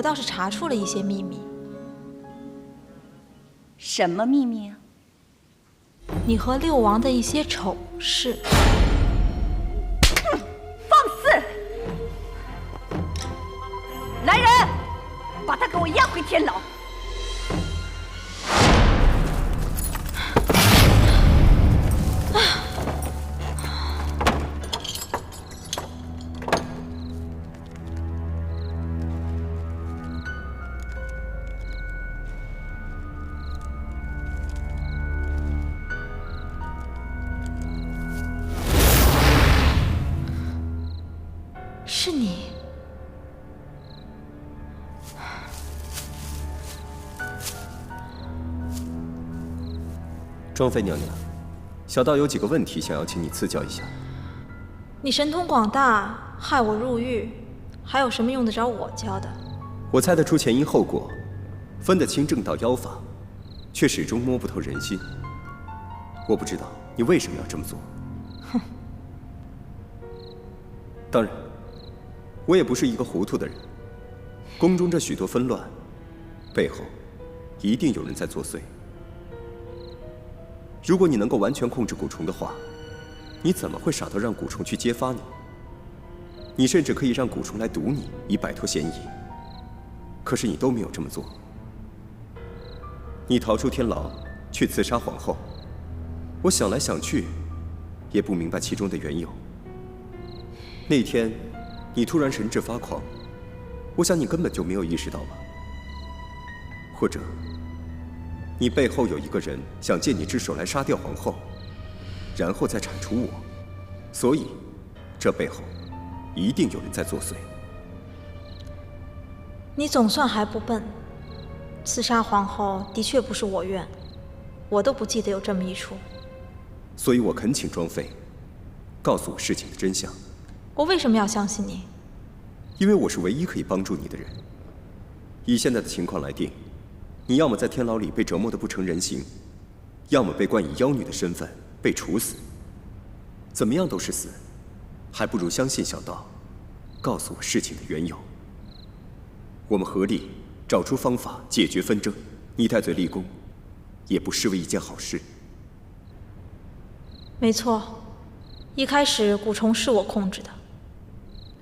我倒是查出了一些秘密。什么秘密啊？你和六王的一些丑事。放肆！来人，把他给我押回天牢。是你。庄妃娘娘，小道有几个问题想要请你赐教一下。你神通广大，害我入狱，还有什么用得着我教的？我猜得出前因后果，分得清正道妖法，却始终摸不透人心。我不知道你为什么要这么做。哼。当然，我也不是一个糊涂的人。宫中这许多纷乱，背后一定有人在作祟。如果你能够完全控制蛊虫的话，你怎么会傻到让蛊虫去揭发你？你甚至可以让蛊虫来毒你，以摆脱嫌疑。可是你都没有这么做。你逃出天牢，去刺杀皇后。我想来想去，也不明白其中的缘由。那天，你突然神志发狂，我想你根本就没有意识到吧？或者，你背后有一个人想借你之手来杀掉皇后，然后再铲除我，所以，这背后一定有人在作祟。你总算还不笨，刺杀皇后的确不是我愿，我都不记得有这么一出。所以我恳请庄妃，告诉我事情的真相。我为什么要相信你？因为我是唯一可以帮助你的人。以现在的情况来定，你要么在天牢里被折磨得不成人形，要么被冠以妖女的身份被处死。怎么样都是死，还不如相信小道，告诉我事情的缘由。我们合力找出方法解决纷争，你戴罪立功，也不失为一件好事。没错，一开始蛊虫是我控制的，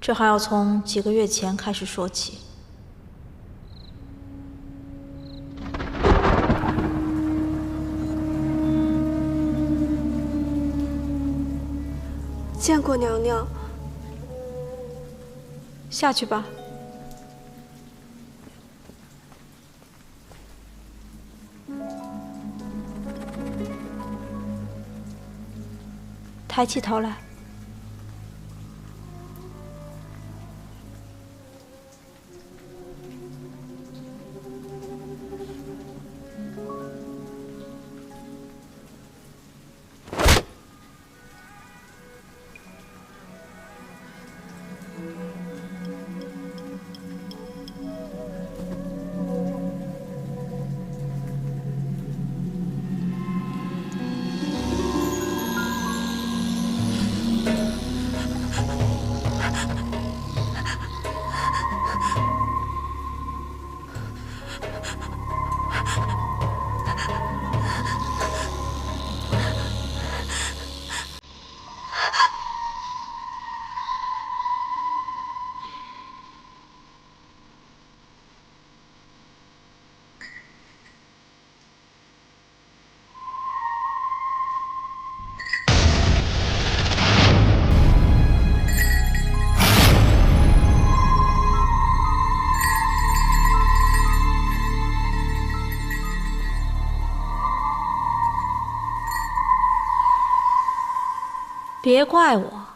这还要从几个月前开始说起。见过娘娘。下去吧。抬起头来。别怪我，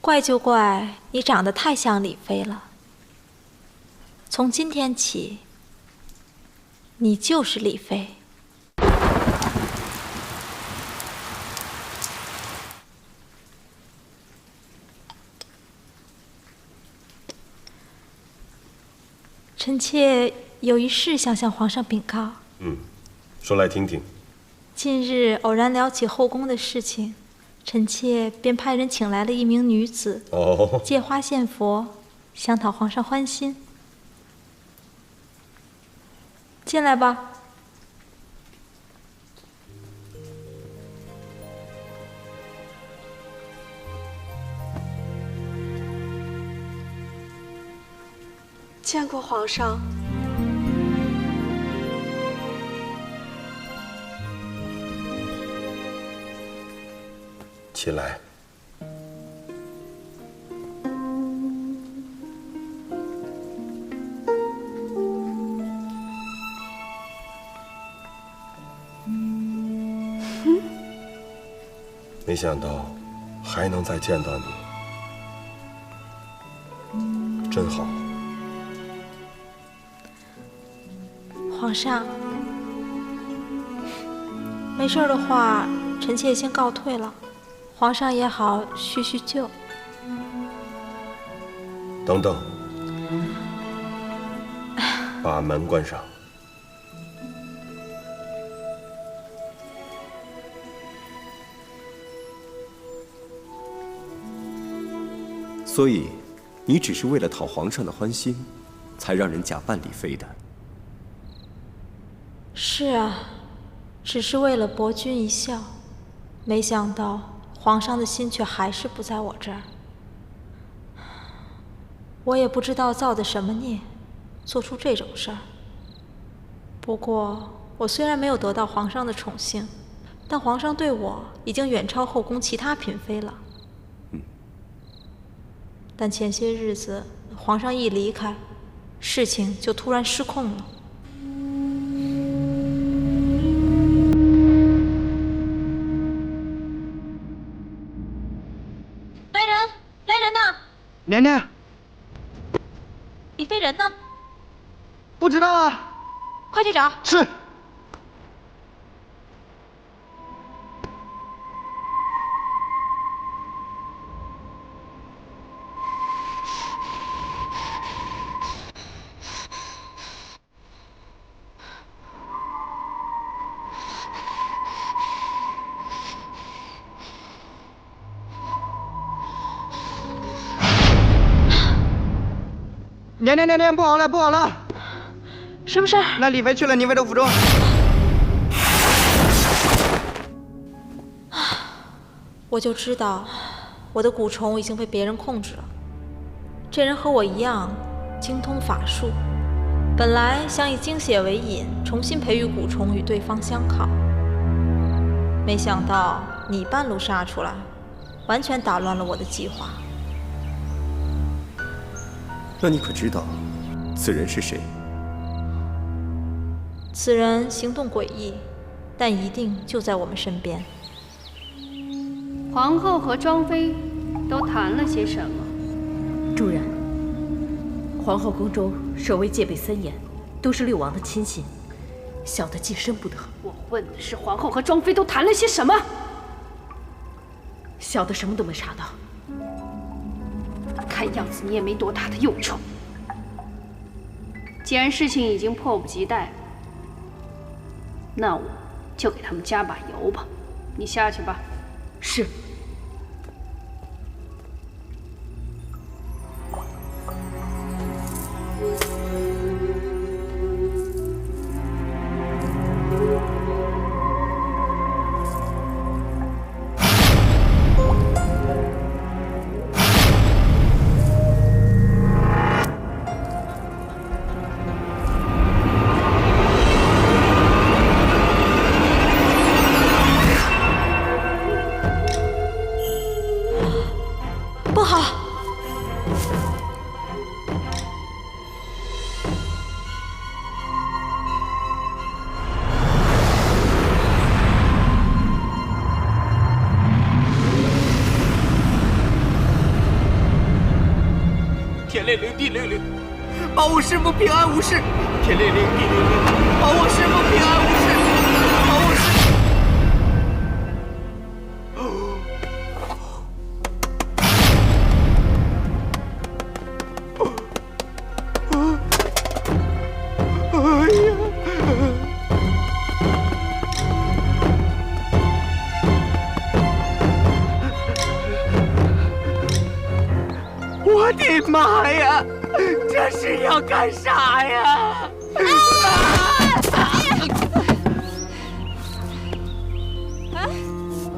怪就怪你长得太像李妃了。从今天起，你就是李妃。臣妾有一事想向皇上禀告。说来听听。近日偶然聊起后宫的事情，臣妾便派人请来了一名女子，借花献佛，想讨皇上欢心。进来吧。见过皇上。起来。没想到还能再见到你，真好。皇上，没事的话，臣妾先告退了。皇上也好叙叙旧。等等，把门关上。所以，你只是为了讨皇上的欢心，才让人假扮李妃的。是啊，只是为了博君一笑，没想到皇上的心却还是不在我这儿。我也不知道造的什么孽，做出这种事儿。不过，我虽然没有得到皇上的宠幸，但皇上对我已经远超后宫其他嫔妃了。但前些日子，皇上一离开，事情就突然失控了。来人，来人呐！娘娘，李妃人呢？不知道啊。快去找。是。娘，不好了，不好了！什么事儿？那李妃去了宁妃的府中。我就知道，我的蛊虫已经被别人控制了。这人和我一样，精通法术，本来想以精血为引，重新培育蛊虫与对方相抗。没想到你半路杀出来，完全打乱了我的计划。那你可知道此人是谁？此人行动诡异，但一定就在我们身边。皇后和庄妃都谈了些什么？主人，皇后宫中守卫戒备森严，都是六王的亲信，小的近身不得。我问的是皇后和庄妃都谈了些什么？小的什么都没查到。看样子你也没多大的用处。既然事情已经迫不及待，那我就给他们加把油吧。你下去吧。是。天灵灵，地灵灵，保我师父平安无事。天灵灵，地灵灵，保我师父平安无事。保我师父。的妈呀！这是要干啥呀？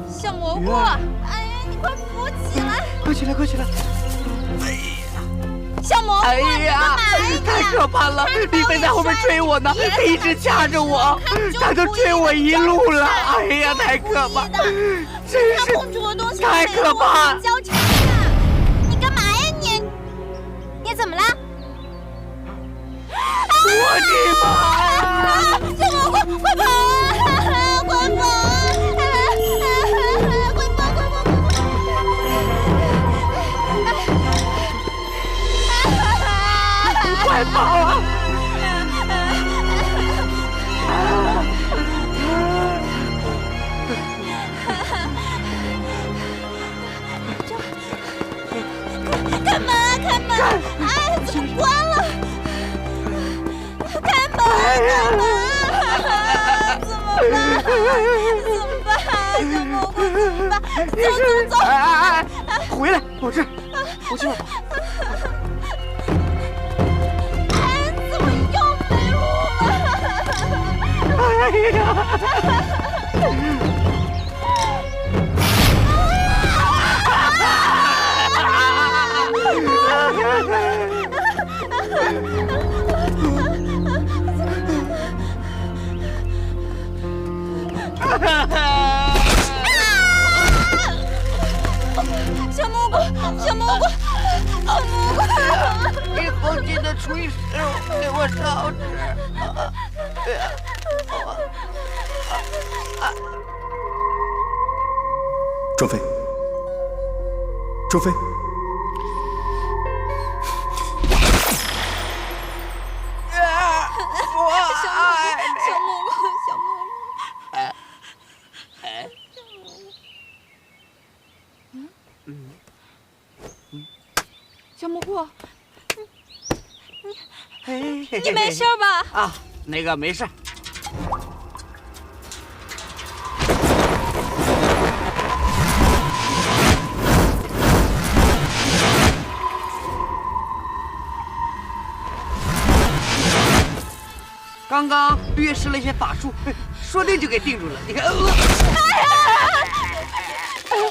小蘑菇，哎呀，你快扶起来！快起来，快起来！小蘑菇，哎呀，你干太嘛呀可怕了！李飞在后面追我呢，他一直掐着我，他都追我一路了。哎呀，太可怕！真是公主的东西太可怕！交叉呀！你干嘛呀你？你怎么了？我的妈呀！小蘑菇，快跑啊！快跑！快跑啊！开门啊！开门！哎，怎么关了？开门！开门！怎么办？怎么办？小蘑菇怎么办？走走走！哎，回来，我这，我去。怎么又没路了？哎呀！小蘑菇，小蘑菇，小蘑菇！一口气的厨艺师傅给我烧纸。庄妃，庄妃，小蘑菇，小蘑菇。小蘑菇，你没事吧？啊，那个没事。刚刚略施了一些法术，说定就给定住了。你看，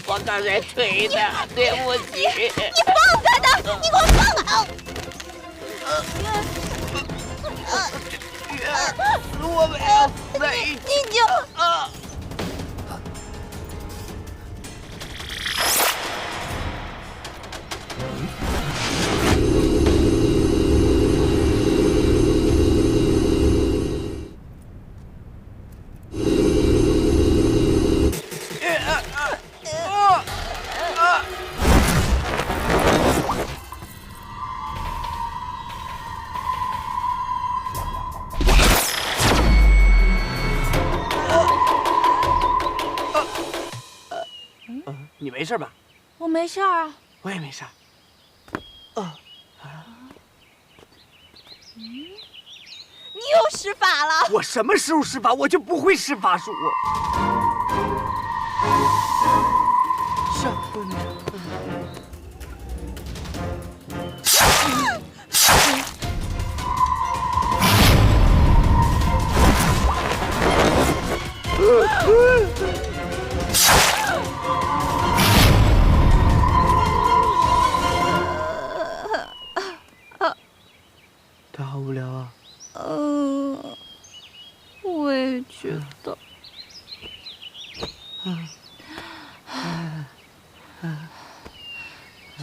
我刚才推的，对不起。你放开他！你给我放开！我没有在一起。你就啊！你没事吧？我没事啊。我也没事。你又施法了！我什么时候施法？我就不会施法术。他好无聊啊。我也觉得。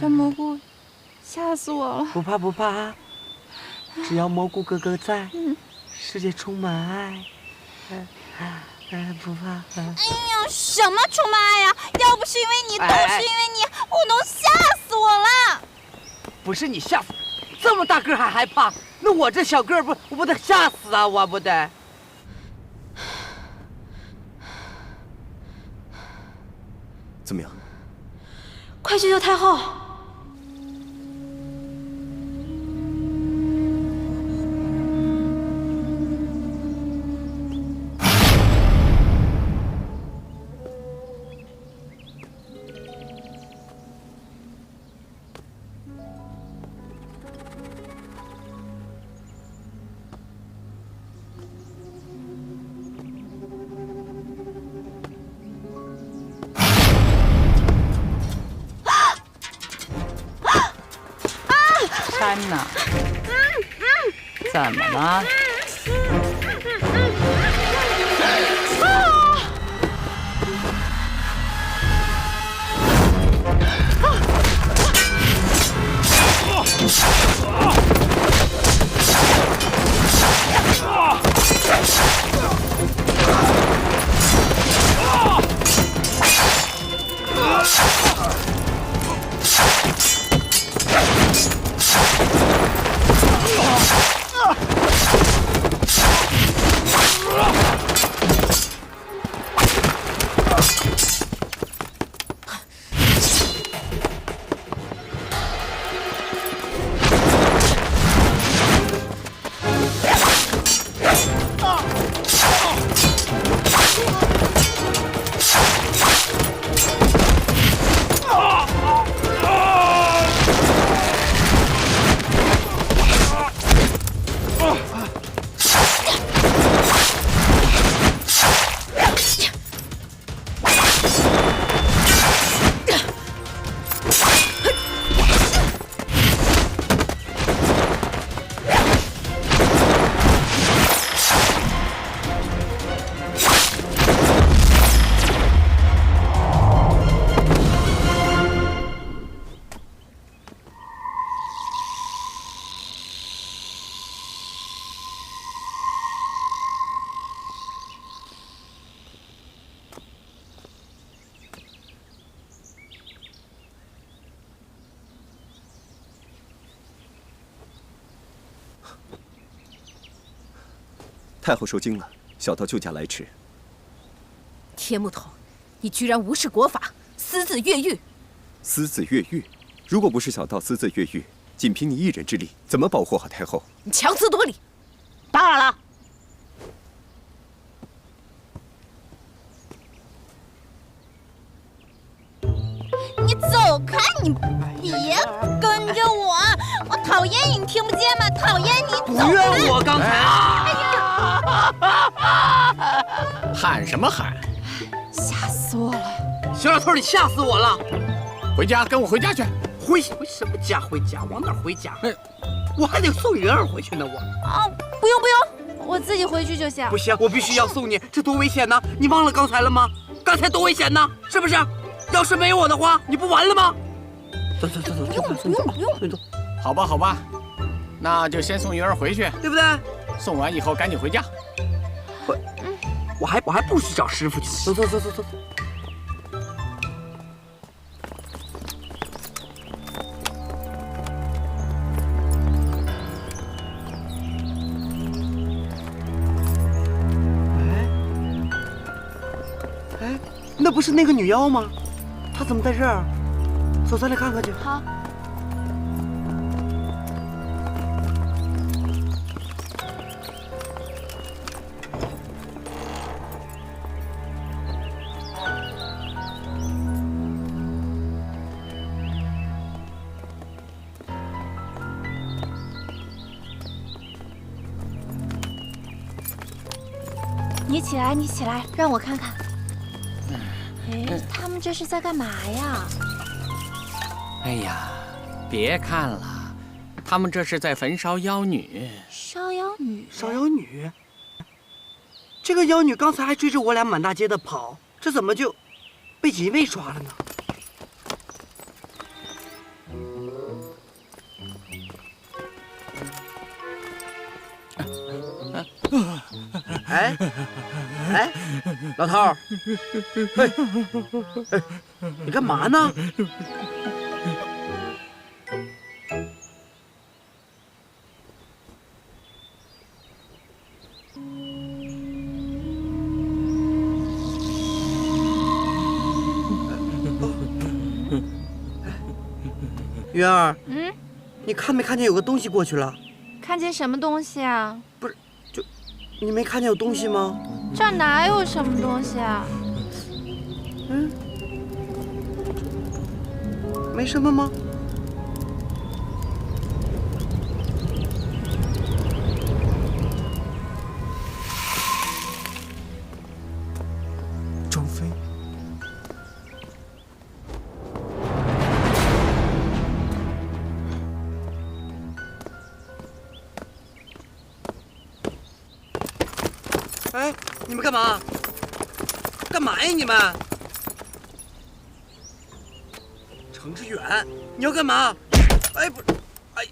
小蘑菇，吓死我了！不怕不怕啊，只要蘑菇哥哥在，世界充满爱。不怕。哎呀，什么充满爱呀？要不是因为你，都是因为你，我都吓死我了。不是你吓死，这么大个还害怕？那我这小个儿我不得吓死啊！我不得。怎么样？快去救太后！山呢？怎么了？太后受惊了，小道救驾来迟。天木头，你居然无视国法，私自越狱！私自越狱？如果不是小道私自越狱，仅凭你一人之力，怎么保护好太后？你强词夺理！当然了。你走开！你别跟着我！我讨厌你，你听不见吗？讨厌你！不怨我刚才啊！喊什么喊？吓死我了！小老头，你吓死我了！回家，跟我回家去。回什么家？回家？往哪回家？我还得送云儿回去呢，我。啊，不用不用，我自己回去就行。不行，我必须要送你，这多危险呢！你忘了刚才了吗？刚才多危险呢，是不是？要是没有我的话，你不完了吗？走，不用，走。好吧，好吧，那就先送云儿回去，对不对？送完以后赶紧回家。我还不去找师傅去。走。哎，那不是那个女妖吗？她怎么在这儿？走，咱来看看去。好。你起来，让我看看。哎，他们这是在干嘛呀？哎呀，别看了，他们这是在焚烧妖女。烧妖女？烧妖女？这个妖女刚才还追着我俩满大街的跑，这怎么就被警卫抓了呢？哎，老头儿，你干嘛呢？云儿，你看没看见有个东西过去了？看见什么东西啊？不是，就你没看见有东西吗？这儿哪有什么东西啊？没什么吗？庄妃。你们干嘛？干嘛呀你们？程志远，你要干嘛？哎不是，哎，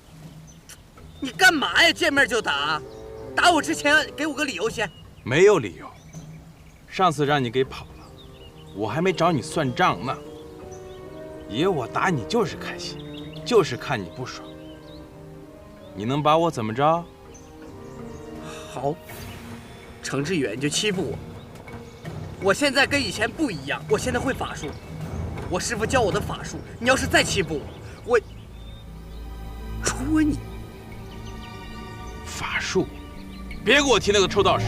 你干嘛呀？见面就打，打我之前给我个理由先。没有理由，上次让你给跑了，我还没找你算账呢。爷我打你就是开心，就是看你不爽。你能把我怎么着？好，程志远就欺负我。我现在跟以前不一样，我现在会法术，我师傅教我的法术。你要是再欺负我，我戳你。法术？别给我提那个臭道士！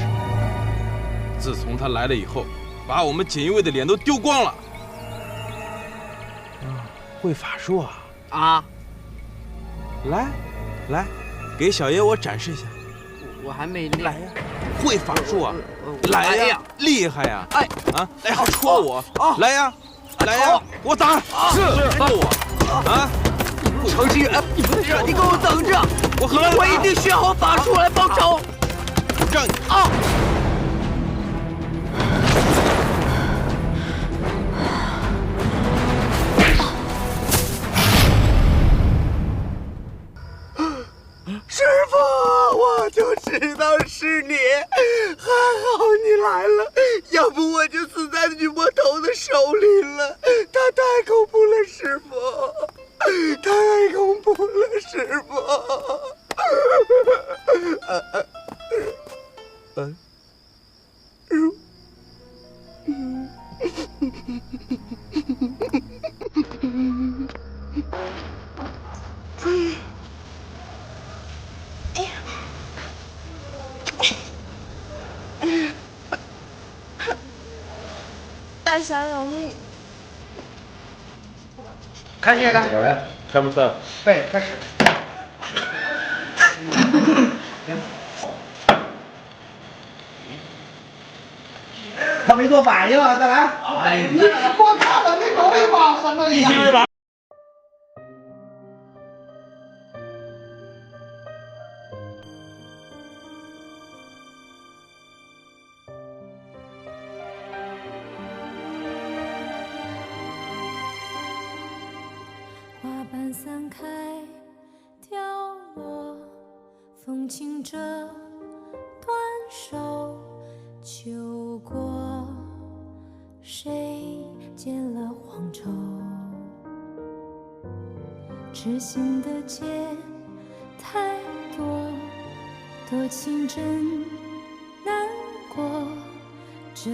自从他来了以后，把我们锦衣卫的脸都丢光了。啊，会法术啊？啊！来，来，给小爷我展示一下。我还没练。来呀！会法术啊！来呀！厉害呀！哎啊！哎，好戳我！来呀！来呀！我打！是我啊！程志远，你不能让你给我等着！我一定学好法术来报仇！让你啊！师傅，我就知道是你，还好你来了，要不我就死在女魔头的手里了。他太恐怖了，师傅，太恐怖了，师傅。大侠饶命！开始了，有人开不赛。对，开始。他没做反应啊，再来！哎，我看了那狗尾巴痕了一样。花瓣散开，掉落，风轻着断手。秋过，谁见了黄愁？痴心的劫太多，多情真难过。这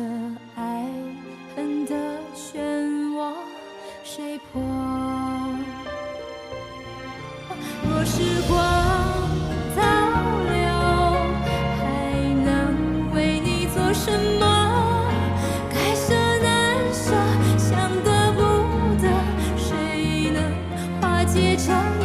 爱恨的漩涡，谁破？若时光倒流，还能为你做什么？该舍难舍，想得不得，谁能化解这一